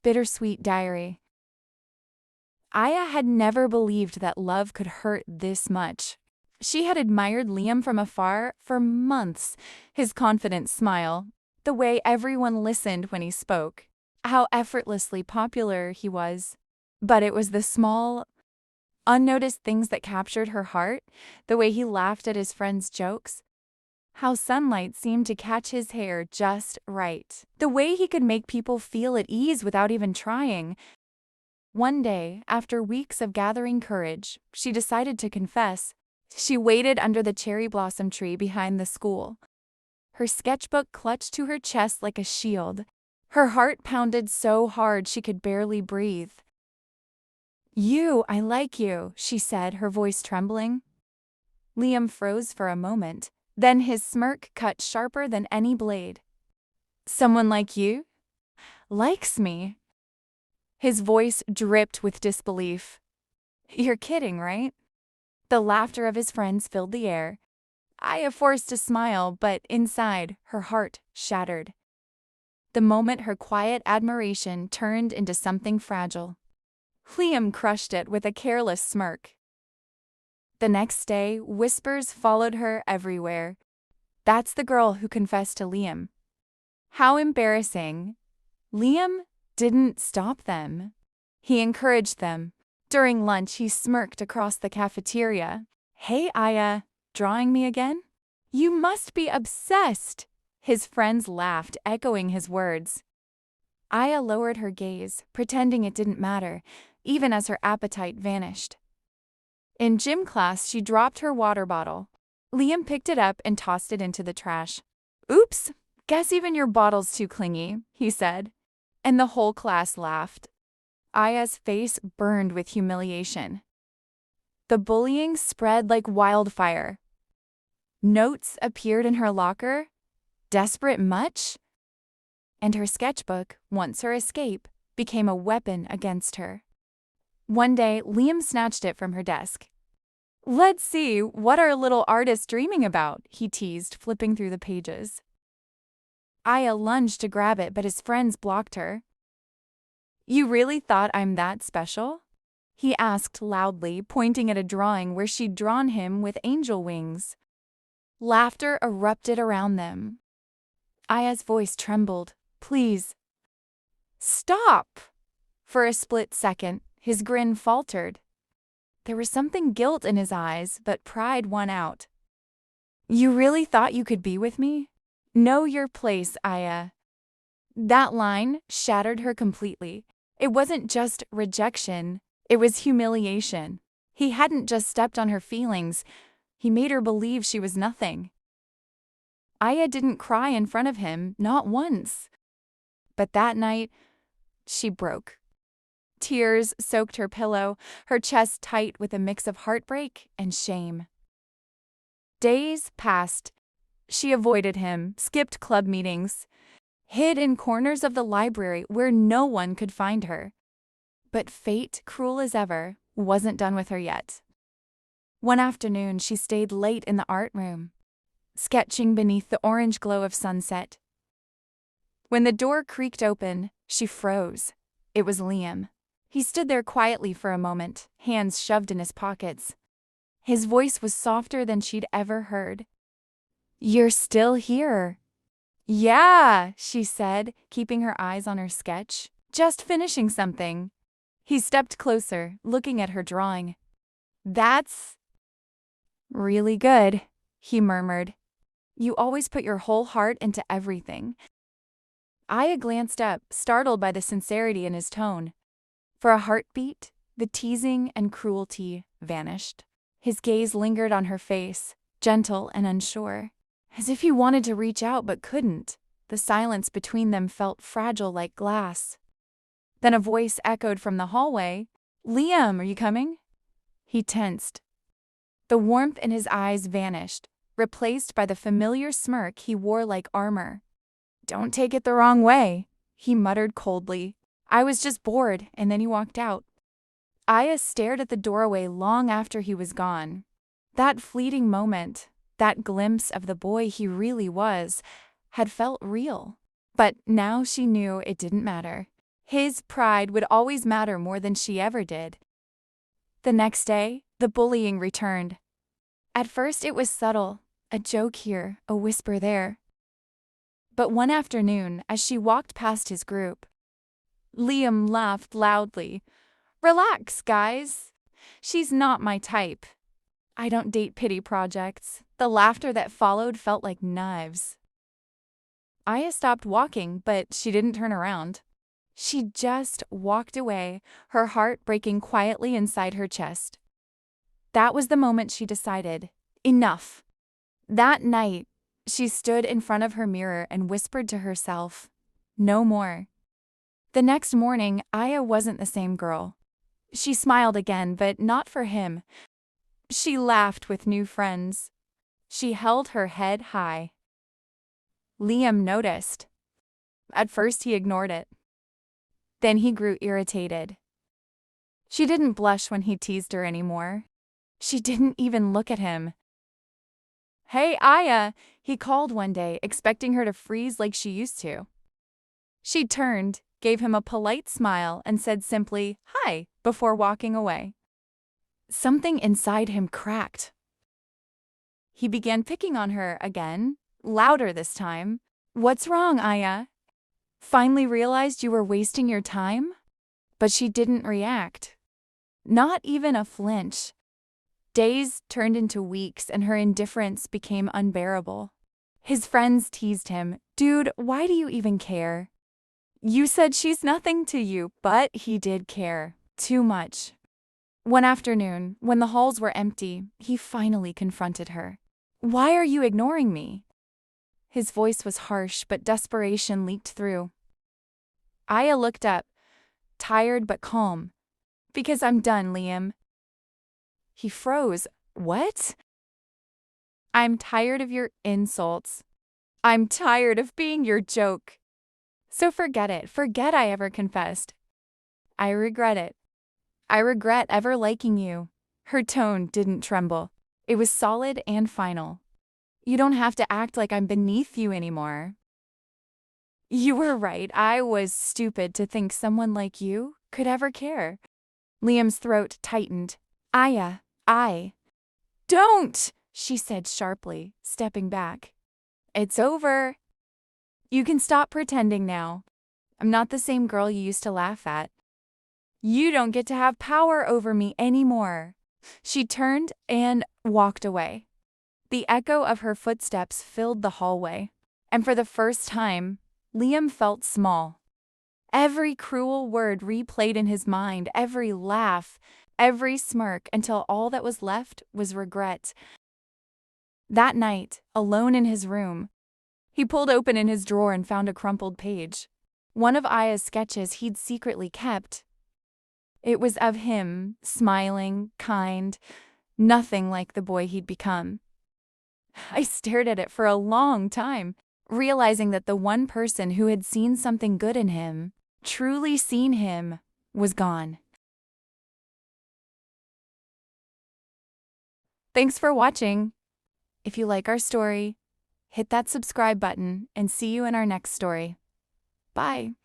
Bittersweet Diary. Aya had never believed that love could hurt this much. She had admired Liam from afar for months, his confident smile, the way everyone listened when he spoke, how effortlessly popular he was. But it was the small, unnoticed things that captured her heart, the way he laughed at his friends' jokes, how sunlight seemed to catch his hair just right, the way he could make people feel at ease without even trying. One day, after weeks of gathering courage, she decided to confess. She waited under the cherry blossom tree behind the school, her sketchbook clutched to her chest like a shield. Her heart pounded so hard she could barely breathe. I like you," she said, her voice trembling. Liam froze for a moment, then his smirk cut sharper than any blade. "Someone like you? Likes me?" His voice dripped with disbelief. "You're kidding, right?" The laughter of his friends filled the air. Aya forced a smile, but inside, her heart shattered. The moment her quiet admiration turned into something fragile. Liam crushed it with a careless smirk. The next day, whispers followed her everywhere. "That's the girl who confessed to Liam." How embarrassing. Liam didn't stop them. He encouraged them. During lunch, he smirked across the cafeteria. "Hey, Aya, drawing me again? You must be obsessed." His friends laughed, echoing his words. Aya lowered her gaze, pretending it didn't matter, even as her appetite vanished. In gym class, she dropped her water bottle. Liam picked it up and tossed it into the trash. "Oops, guess even your bottle's too clingy," he said. And the whole class laughed. Aya's face burned with humiliation. The bullying spread like wildfire. Notes appeared in her locker. Desperate much? And her sketchbook, once her escape, became a weapon against her. One day, Liam snatched it from her desk. "Let's see, what our little artist dreaming about?" he teased, flipping through the pages. Aya lunged to grab it, but his friends blocked her. "You really thought I'm that special?" he asked loudly, pointing at a drawing where she'd drawn him with angel wings. Laughter erupted around them. Aya's voice trembled. "Please, stop!" For a split second, his grin faltered. There was something guilt in his eyes, but pride won out. "You really thought you could be with me? Know your place, Aya." That line shattered her completely. It wasn't just rejection, it was humiliation. He hadn't just stepped on her feelings, he made her believe she was nothing. Aya didn't cry in front of him, not once. But that night, she broke. Tears soaked her pillow, her chest tight with a mix of heartbreak and shame. Days passed. She avoided him, skipped club meetings, hid in corners of the library where no one could find her. But fate, cruel as ever, wasn't done with her yet. One afternoon, she stayed late in the art room, sketching beneath the orange glow of sunset. When the door creaked open, she froze. It was Liam. He stood there quietly for a moment, hands shoved in his pockets. His voice was softer than she'd ever heard. "You're still here." "Yeah," she said, keeping her eyes on her sketch. "Just finishing something." He stepped closer, looking at her drawing. "That's really good," he murmured. "You always put your whole heart into everything." Aya glanced up, startled by the sincerity in his tone. For a heartbeat, the teasing and cruelty vanished. His gaze lingered on her face, gentle and unsure, as if he wanted to reach out but couldn't. The silence between them felt fragile like glass. Then a voice echoed from the hallway. "Liam, are you coming?" He tensed. The warmth in his eyes vanished, replaced by the familiar smirk he wore like armor. "Don't take it the wrong way," he muttered coldly. "I was just bored," and then he walked out. Aya stared at the doorway long after he was gone. That fleeting moment, that glimpse of the boy he really was, had felt real. But now she knew it didn't matter. His pride would always matter more than she ever did. The next day, the bullying returned. At first it was subtle, a joke here, a whisper there. But one afternoon, as she walked past his group, Liam laughed loudly. "Relax, guys. She's not my type. I don't date pity projects." The laughter that followed felt like knives. Aya stopped walking, but she didn't turn around. She just walked away, her heart breaking quietly inside her chest. That was the moment she decided, enough. That night, she stood in front of her mirror and whispered to herself, no more. The next morning, Aya wasn't the same girl. She smiled again, but not for him. She laughed with new friends. She held her head high. Liam noticed. At first, he ignored it. Then he grew irritated. She didn't blush when he teased her anymore. She didn't even look at him. "Hey, Aya," he called one day, expecting her to freeze like she used to. She turned, gave him a polite smile, and said simply, "Hi," before walking away. Something inside him cracked. He began picking on her again, louder this time. "What's wrong, Aya? Finally realized you were wasting your time?" But she didn't react. Not even a flinch. Days turned into weeks and her indifference became unbearable. His friends teased him. "Dude, why do you even care? You said she's nothing to you," but he did care. Too much. One afternoon, when the halls were empty, he finally confronted her. "Why are you ignoring me?" His voice was harsh, but desperation leaked through. Aya looked up, tired but calm. "Because I'm done, Liam." He froze. "What?" "I'm tired of your insults. I'm tired of being your joke. So forget it. Forget I ever confessed. I regret it. I regret ever liking you." Her tone didn't tremble. It was solid and final. "You don't have to act like I'm beneath you anymore." "You were right. I was stupid to think someone like you could ever care." Liam's throat tightened. "Aya, Don't!" she said sharply, stepping back. "It's over. You can stop pretending now. I'm not the same girl you used to laugh at. You don't get to have power over me anymore." She turned and walked away. The echo of her footsteps filled the hallway, and for the first time, Liam felt small. Every cruel word replayed in his mind, every laugh, every smirk, until all that was left was regret. That night, alone in his room, he pulled open in his drawer and found a crumpled page. One of Aya's sketches he'd secretly kept. It was of him, smiling, kind, nothing like the boy he'd become. I stared at it for a long time, realizing that the one person who had seen something good in him, truly seen him, was gone. Thanks for watching. If you like our story, hit that subscribe button and see you in our next story. Bye.